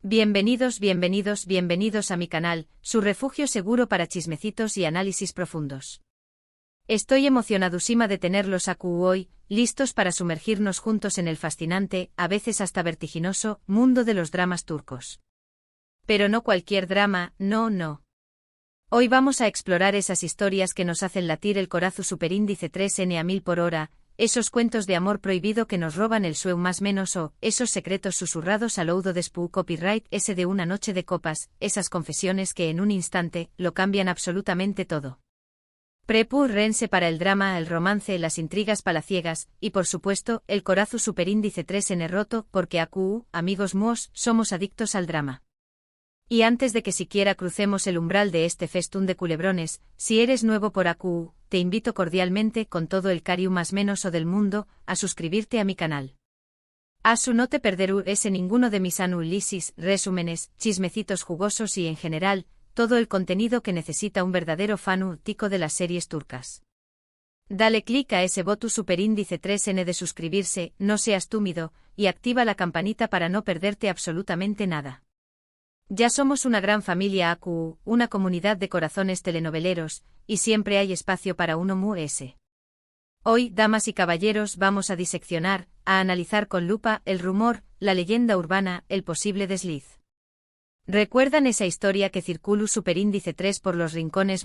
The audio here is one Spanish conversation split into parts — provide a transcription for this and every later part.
Bienvenidos a mi canal, su refugio seguro para chismecitos y análisis profundos. Estoy emocionadísima de tenerlos aquí hoy, listos para sumergirnos juntos en el fascinante, a veces hasta vertiginoso, mundo de los dramas turcos. Pero no cualquier drama, no. Hoy vamos a explorar esas historias que nos hacen latir el corazón superíndice 3N a 1000 por hora, esos cuentos de amor prohibido que nos roban el sueño más menos o, esos secretos susurrados al oído de Spoo Copyright S de una noche de copas, esas confesiones que en un instante, lo cambian absolutamente todo. Prepárense para el drama, el romance, las intrigas palaciegas, y por supuesto, el corazón superíndice 3N roto, porque amigos míos, somos adictos al drama. Y antes de que siquiera crucemos el umbral de este festún de culebrones, si eres nuevo por aquí, te invito cordialmente, con todo el cariño más menos o del mundo, a suscribirte a mi canal. No te perderás ninguno de mis análisis, resúmenes, chismecitos jugosos y en general, todo el contenido que necesita un verdadero fanático de las series turcas. Dale clic a ese botón superíndice 3N de suscribirse, no seas túmido, y activa la campanita para no perderte absolutamente nada. Ya somos una gran familia AQ, una comunidad de corazones telenoveleros, y siempre hay espacio para uno más. Hoy, damas y caballeros, vamos a diseccionar, a analizar con lupa, el rumor, la leyenda urbana, el posible desliz. ¿Recuerdan esa historia que circuló superíndice 3 por los rincones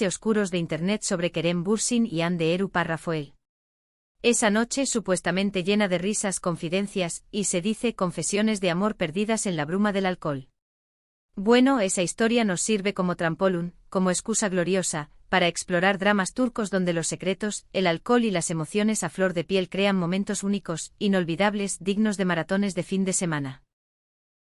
oscuros de internet sobre Kerem Bürsin y Hande Erçel Rafael? Esa noche supuestamente llena de risas, confidencias, y se dice confesiones de amor perdidas en la bruma del alcohol. Bueno, esa historia nos sirve como trampolín, como excusa gloriosa, para explorar dramas turcos donde los secretos, el alcohol y las emociones a flor de piel crean momentos únicos, inolvidables, dignos de maratones de fin de semana.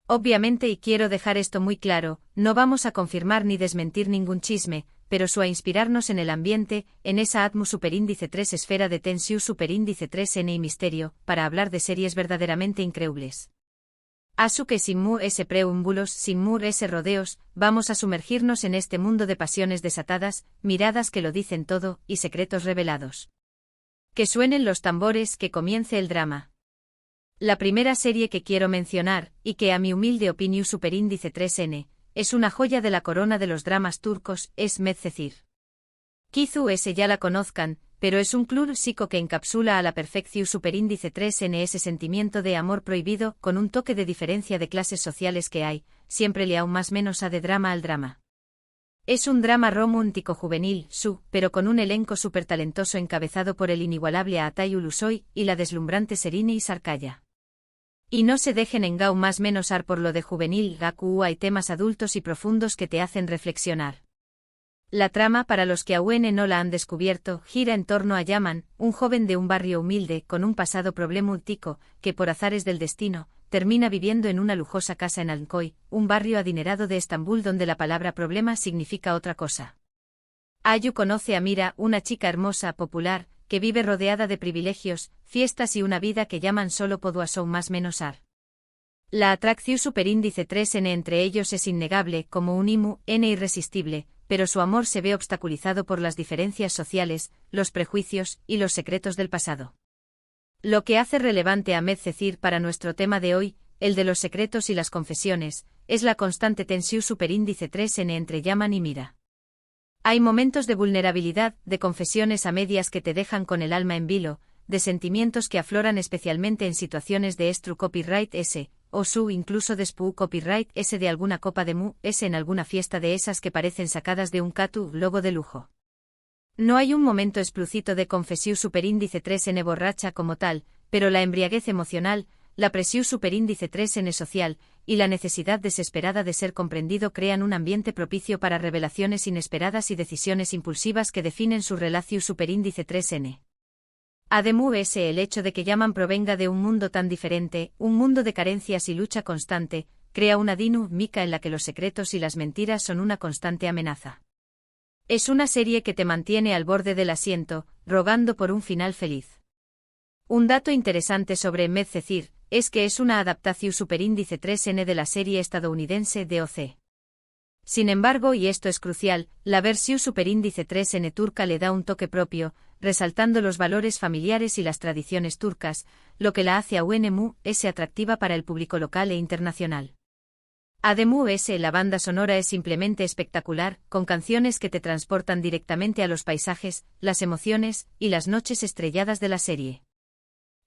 Obviamente, y quiero dejar esto muy claro, no vamos a confirmar ni desmentir ningún chisme, pero a inspirarnos en el ambiente, en esa atmo superíndice 3 esfera de tensión superíndice 3N y misterio, para hablar de series verdaderamente increíbles. Que sin preámbulos, sin rodeos, vamos a sumergirnos en este mundo de pasiones desatadas, miradas que lo dicen todo, y secretos revelados. Que suenen los tambores, que comience el drama. La primera serie que quiero mencionar, y que a mi humilde opinión superíndice 3N, es una joya de la corona de los dramas turcos, es Medcezir. Quizá ya la conozcan, pero es un clásico que encapsula a la perfección superíndice 3N ese sentimiento de amor prohibido, con un toque de diferencia de clases sociales que hay, siempre le aún más menos a de drama al drama. Es un drama romántico juvenil, pero con un elenco súper talentoso encabezado por el inigualable Atay Ulusoy y la deslumbrante Serini Sarkaya. Y no se dejen engañar más menos por lo de juvenil, hay temas adultos y profundos que te hacen reflexionar. La trama, para los que aún no la han descubierto, gira en torno a Yaman, un joven de un barrio humilde con un pasado problemático, que por azares del destino, termina viviendo en una lujosa casa en Alnkoy, un barrio adinerado de Estambul donde la palabra problema significa otra cosa. Ayu conoce a Mira, una chica hermosa, popular, que vive rodeada de privilegios, fiestas y una vida que Yaman solo puede más menos ar. La atracción superíndice 3N entre ellos es innegable, como un irresistible, pero su amor se ve obstaculizado por las diferencias sociales, los prejuicios y los secretos del pasado. Lo que hace relevante a Medcezir para nuestro tema de hoy, el de los secretos y las confesiones, es la constante tensión superíndice 3N entre Yaman y Mira. Hay momentos de vulnerabilidad, de confesiones a medias que te dejan con el alma en vilo, de sentimientos que afloran especialmente en situaciones de Spoo Copyright S, o incluso de Spoo Copyright S de alguna copa de S en alguna fiesta de esas que parecen sacadas de un logo de lujo. No hay un momento explícito de confesión superíndice 3N borracha como tal, pero la embriaguez emocional, la presión superíndice 3N social, y la necesidad desesperada de ser comprendido crean un ambiente propicio para revelaciones inesperadas y decisiones impulsivas que definen su relación superíndice 3N. Además, el hecho de que Yaman provenga de un mundo tan diferente, un mundo de carencias y lucha constante, crea una dinámica en la que los secretos y las mentiras son una constante amenaza. Es una serie que te mantiene al borde del asiento, rogando por un final feliz. Un dato interesante sobre Medcezir es que es una adaptación superíndice 3N de la serie estadounidense DOC. Sin embargo, y esto es crucial, la versión superíndice 3N turca le da un toque propio, resaltando los valores familiares y las tradiciones turcas, lo que la hace aún más atractiva para el público local e internacional. Ademu la banda sonora es simplemente espectacular, con canciones que te transportan directamente a los paisajes, las emociones y las noches estrelladas de la serie.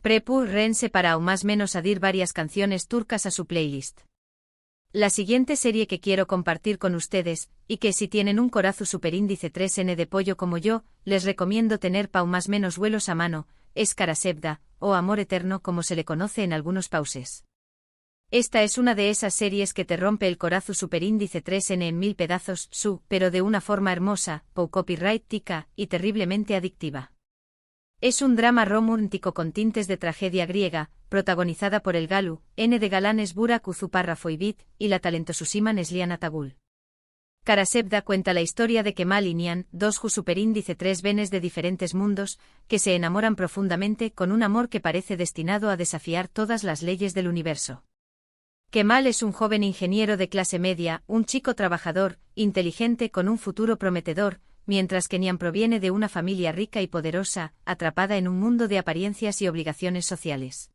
Prepu Ren separa o más menos adir varias canciones turcas a su playlist. La siguiente serie que quiero compartir con ustedes, y que si tienen un corazón superíndice 3N de pollo como yo, les recomiendo tener pa o más menos vuelos a mano, es Karasevda, o Amor Eterno como se le conoce en algunos pauses. Esta es una de esas series que te rompe el corazón superíndice 3N en 1000 pedazos, pero de una forma hermosa, copyright tica, y terriblemente adictiva. Es un drama romántico con tintes de tragedia griega, protagonizada por el Galu, N de Galanes Burak Uzuparra Foibit, y la talentosísima Neslihan Atagul. Karasevda cuenta la historia de Kemal y Nihan, dos superíndice 3 venes de diferentes mundos, que se enamoran profundamente con un amor que parece destinado a desafiar todas las leyes del universo. Kemal es un joven ingeniero de clase media, un chico trabajador, inteligente con un futuro prometedor, mientras que Nihan proviene de una familia rica y poderosa, atrapada en un mundo de apariencias y obligaciones sociales.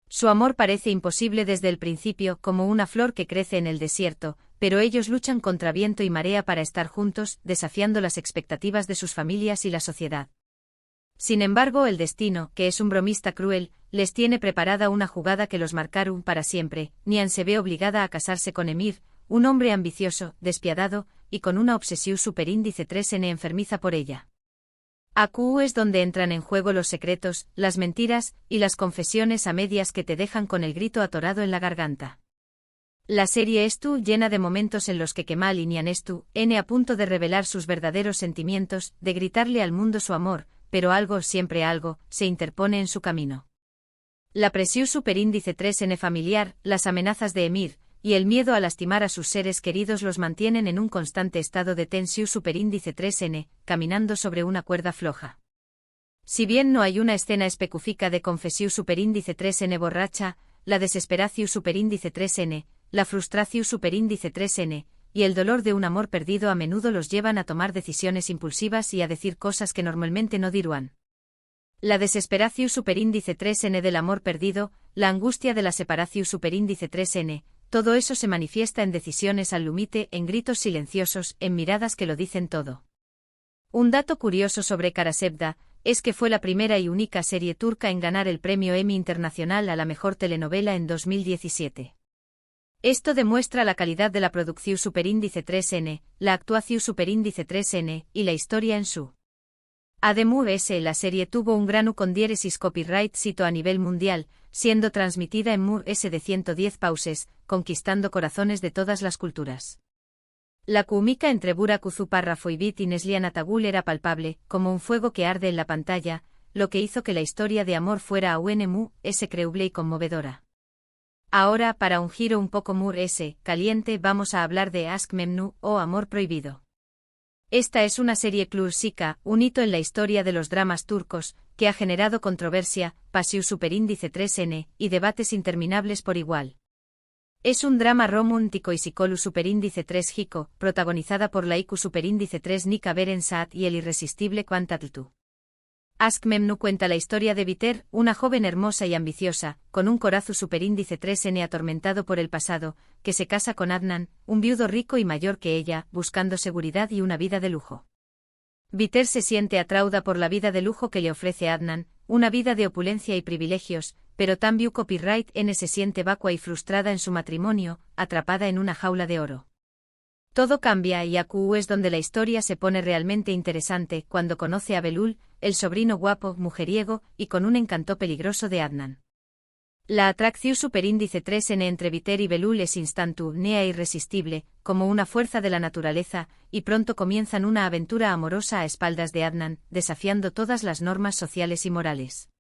Su amor parece imposible desde el principio, como una flor que crece en el desierto, pero ellos luchan contra viento y marea para estar juntos, desafiando las expectativas de sus familias y la sociedad. Sin embargo, el destino, que es un bromista cruel, les tiene preparada una jugada que los marcará para siempre. Nihan se ve obligada a casarse con Emir, un hombre ambicioso, despiadado, y con una obsesión superíndice 3N enfermiza por ella. Aku es donde entran en juego los secretos, las mentiras, y las confesiones a medias que te dejan con el grito atorado en la garganta. La serie llena de momentos en los que Kemal y Nihan N a punto de revelar sus verdaderos sentimientos, de gritarle al mundo su amor, pero algo, siempre algo, se interpone en su camino. La presión superíndice 3N familiar, las amenazas de Emir, y el miedo a lastimar a sus seres queridos los mantienen en un constante estado de tensión superíndice 3N, caminando sobre una cuerda floja. Si bien no hay una escena específica de confesión superíndice 3N borracha, la desesperación superíndice 3N, la frustración superíndice 3N, y el dolor de un amor perdido a menudo los llevan a tomar decisiones impulsivas y a decir cosas que normalmente no dirían. La desesperación superíndice 3N del amor perdido, la angustia de la separación superíndice 3N, todo eso se manifiesta en decisiones al límite, en gritos silenciosos, en miradas que lo dicen todo. Un dato curioso sobre Karasevda es que fue la primera y única serie turca en ganar el premio Emmy Internacional a la mejor telenovela en 2017. Esto demuestra la calidad de la producción superíndice 3N, la actuación superíndice 3N y la historia en su. Además, la serie tuvo un gran con diéresis copyright cito a nivel mundial, siendo transmitida en MUR-S de 110 pauses, conquistando corazones de todas las culturas. La química entre Burak Uzuparra Foibit y Neslihan Atagul era palpable, como un fuego que arde en la pantalla, lo que hizo que la historia de amor fuera aún MUR-S creíble y conmovedora. Ahora, para un giro un poco MUR-S caliente, vamos a hablar de Aşk Memnu, o Amor Prohibido. Esta es una serie clásica, un hito en la historia de los dramas turcos, que ha generado controversia, pasión superíndice 3N, y debates interminables por igual. Es un drama romántico y psicólogo superíndice 3 Hiko, protagonizada por la IQ superíndice 3 Nika Beren Saat y el irresistible Quantatl. Aşk Memnu cuenta la historia de Biter, una joven hermosa y ambiciosa, con un corazón superíndice 3N atormentado por el pasado, que se casa con Adnan, un viudo rico y mayor que ella, buscando seguridad y una vida de lujo. Biter se siente atraída por la vida de lujo que le ofrece Adnan, una vida de opulencia y privilegios, pero también copyright N se siente vacua y frustrada en su matrimonio, atrapada en una jaula de oro. Todo cambia y Aku es donde la historia se pone realmente interesante cuando conoce a Belul, el sobrino guapo, mujeriego, y con un encanto peligroso de Adnan. La atracción superíndice 3N entre Biter y Belul es instantánea e irresistible, como una fuerza de la naturaleza, y pronto comienzan una aventura amorosa a espaldas de Adnan, desafiando todas las normas sociales y morales.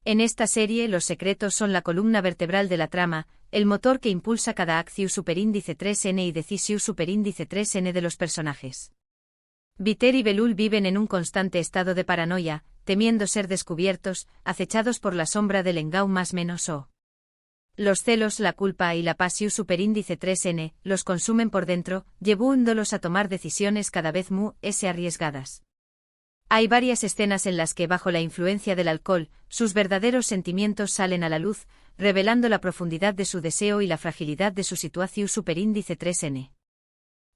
En esta serie los secretos son la columna vertebral de la trama, el motor que impulsa cada acción superíndice 3N y decisión superíndice 3N de los personajes. Biter y Belul viven en un constante estado de paranoia, temiendo ser descubiertos, acechados por la sombra del engau más menos o. Los celos, la culpa y la pasión superíndice 3N los consumen por dentro, llevándolos a tomar decisiones cada vez más arriesgadas. Hay varias escenas en las que bajo la influencia del alcohol, sus verdaderos sentimientos salen a la luz, revelando la profundidad de su deseo y la fragilidad de su situación superíndice 3N.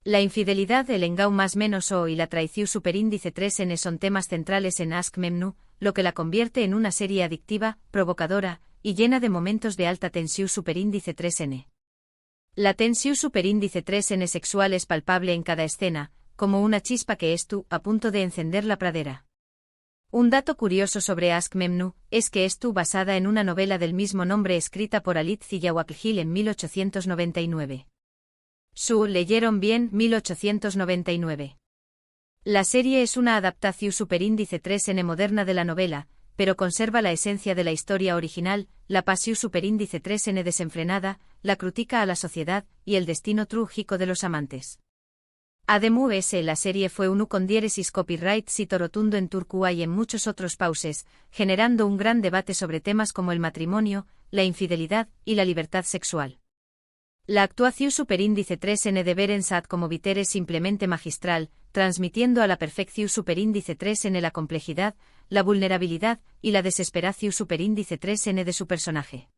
La infidelidad, el engau más menos o y la traición superíndice 3N son temas centrales en Ask Memnu, lo que la convierte en una serie adictiva, provocadora y llena de momentos de alta tensión superíndice 3N. La tensión superíndice 3N sexual es palpable en cada escena, como una chispa que estuvo a punto de encender la pradera. Un dato curioso sobre Ask Memnu es que estuvo basada en una novela del mismo nombre escrita por Alit Ziyawaklil en 1899. Leyeron bien 1899. La serie es una adaptación superíndice 3N moderna de la novela, pero conserva la esencia de la historia original, la pasión superíndice 3N desenfrenada, la crítica a la sociedad y el destino trágico de los amantes. Además, la serie fue un con diéresis copyright sito rotundo en Turquía y en muchos otros pauses, generando un gran debate sobre temas como el matrimonio, la infidelidad y la libertad sexual. La actuación superíndice 3N de Berensaat como Viter es simplemente magistral, transmitiendo a la perfección superíndice 3N la complejidad, la vulnerabilidad y la desesperación superíndice 3N de su personaje.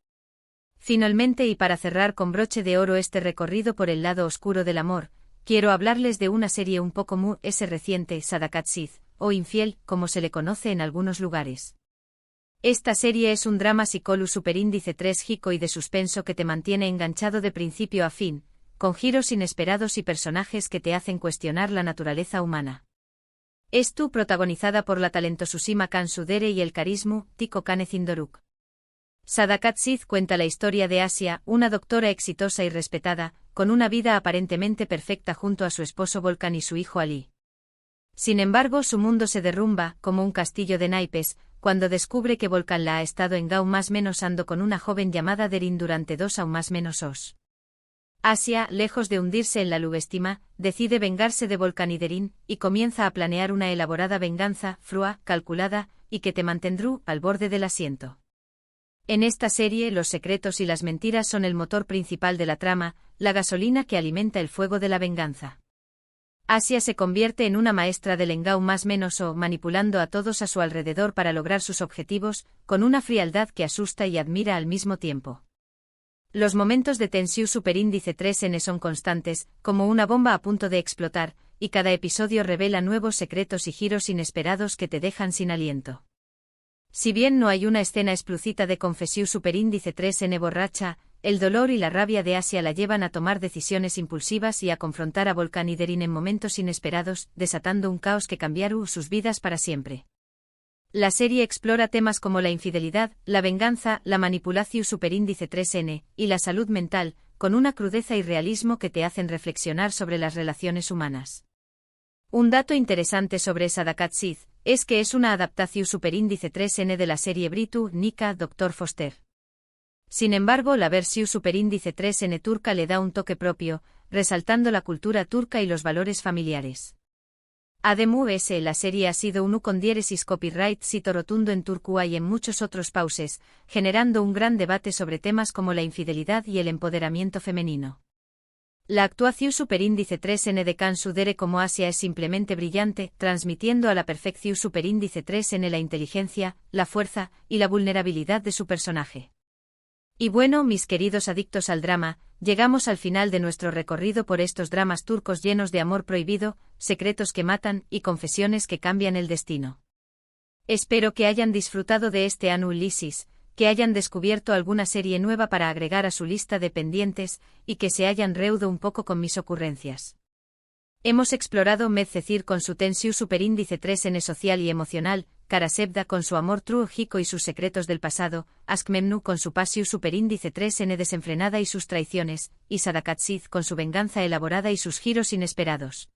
Finalmente, y para cerrar con broche de oro este recorrido por el lado oscuro del amor, quiero hablarles de una serie un poco muy reciente, Sadakat Sith, o Infiel, como se le conoce en algunos lugares. Esta serie es un drama psicológico superíndice 3 y de suspenso que te mantiene enganchado de principio a fin, con giros inesperados y personajes que te hacen cuestionar la naturaleza humana. Protagonizada por la talentosísima Kan Sudere y el carisma Tiko Kanezindoruk. Sadakat Sith cuenta la historia de Asia, una doctora exitosa y respetada, con una vida aparentemente perfecta junto a su esposo Volkan y su hijo Ali. Sin embargo, su mundo se derrumba, como un castillo de naipes, cuando descubre que Volkan la ha estado en Gau más menos ando con una joven llamada Derin durante 2 aún más menos os. Asia, lejos de hundirse en la lubestima, decide vengarse de Volkan y Derin, y comienza a planear una elaborada venganza, frua, calculada, y que te mantendrá al borde del asiento. En esta serie, los secretos y las mentiras son el motor principal de la trama, la gasolina que alimenta el fuego de la venganza. Asia se convierte en una maestra del engau más menos o manipulando a todos a su alrededor para lograr sus objetivos, con una frialdad que asusta y admira al mismo tiempo. Los momentos de tensión superíndice 3N son constantes, como una bomba a punto de explotar, y cada episodio revela nuevos secretos y giros inesperados que te dejan sin aliento. Si bien no hay una escena explícita de confesión superíndice 3N borracha, el dolor y la rabia de Asia la llevan a tomar decisiones impulsivas y a confrontar a Volkan y Derin en momentos inesperados, desatando un caos que cambiará sus vidas para siempre. La serie explora temas como la infidelidad, la venganza, la manipulación superíndice 3N y la salud mental, con una crudeza y realismo que te hacen reflexionar sobre las relaciones humanas. Un dato interesante sobre Sadakat Sith es que es una adaptación superíndice 3N de la serie británica Dr. Foster. Sin embargo, la versión superíndice 3N turca le da un toque propio, resaltando la cultura turca y los valores familiares. Además, la serie ha sido un con diéresis copyright sito rotundo en Turquía y en muchos otros pauses, generando un gran debate sobre temas como la infidelidad y el empoderamiento femenino. La actuación superíndice 3N de Kan Sudere como Asia es simplemente brillante, transmitiendo a la perfección superíndice 3N la inteligencia, la fuerza y la vulnerabilidad de su personaje. Y bueno, mis queridos adictos al drama, llegamos al final de nuestro recorrido por estos dramas turcos llenos de amor prohibido, secretos que matan y confesiones que cambian el destino. Espero que hayan disfrutado de este análisis, que hayan descubierto alguna serie nueva para agregar a su lista de pendientes y que se hayan reído un poco con mis ocurrencias. Hemos explorado Medcecir con su tensión superíndice 3N social y emocional, Karasebda con su amor trágico y sus secretos del pasado, Ask Memnu con su pasión superíndice 3N desenfrenada y sus traiciones, y Sadakat Sith con su venganza elaborada y sus giros inesperados.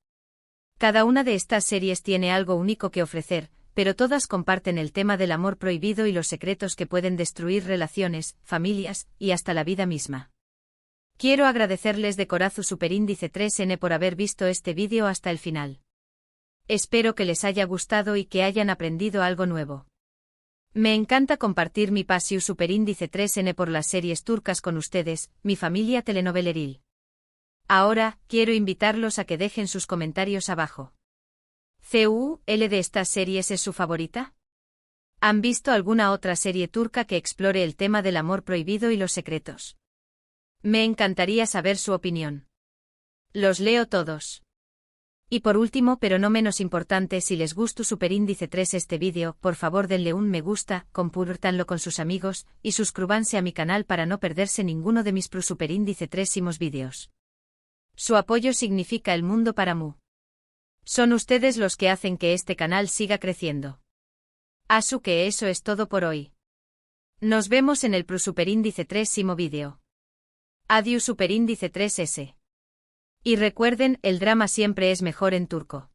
Cada una de estas series tiene algo único que ofrecer, pero todas comparten el tema del amor prohibido y los secretos que pueden destruir relaciones, familias y hasta la vida misma. Quiero agradecerles de corazón superíndice 3N por haber visto este vídeo hasta el final. Espero que les haya gustado y que hayan aprendido algo nuevo. Me encanta compartir mi pasión superíndice 3N por las series turcas con ustedes, mi familia telenoveleril. Ahora, quiero invitarlos a que dejen sus comentarios abajo. ¿CUL de estas series es su favorita? ¿Han visto alguna otra serie turca que explore el tema del amor prohibido y los secretos? Me encantaría saber su opinión. Los leo todos. Y por último, pero no menos importante, si les gustó Superíndice 3 este vídeo, por favor denle un me gusta, compártanlo con sus amigos, y suscríbanse a mi canal para no perderse ninguno de mis Superíndice 3 vídeos. Su apoyo significa el mundo para mí. Son ustedes los que hacen que este canal siga creciendo. Asu que eso es todo por hoy. Nos vemos en el Superíndice 3 vídeo. Adiós Superíndice 3S. Y recuerden, el drama siempre es mejor en turco.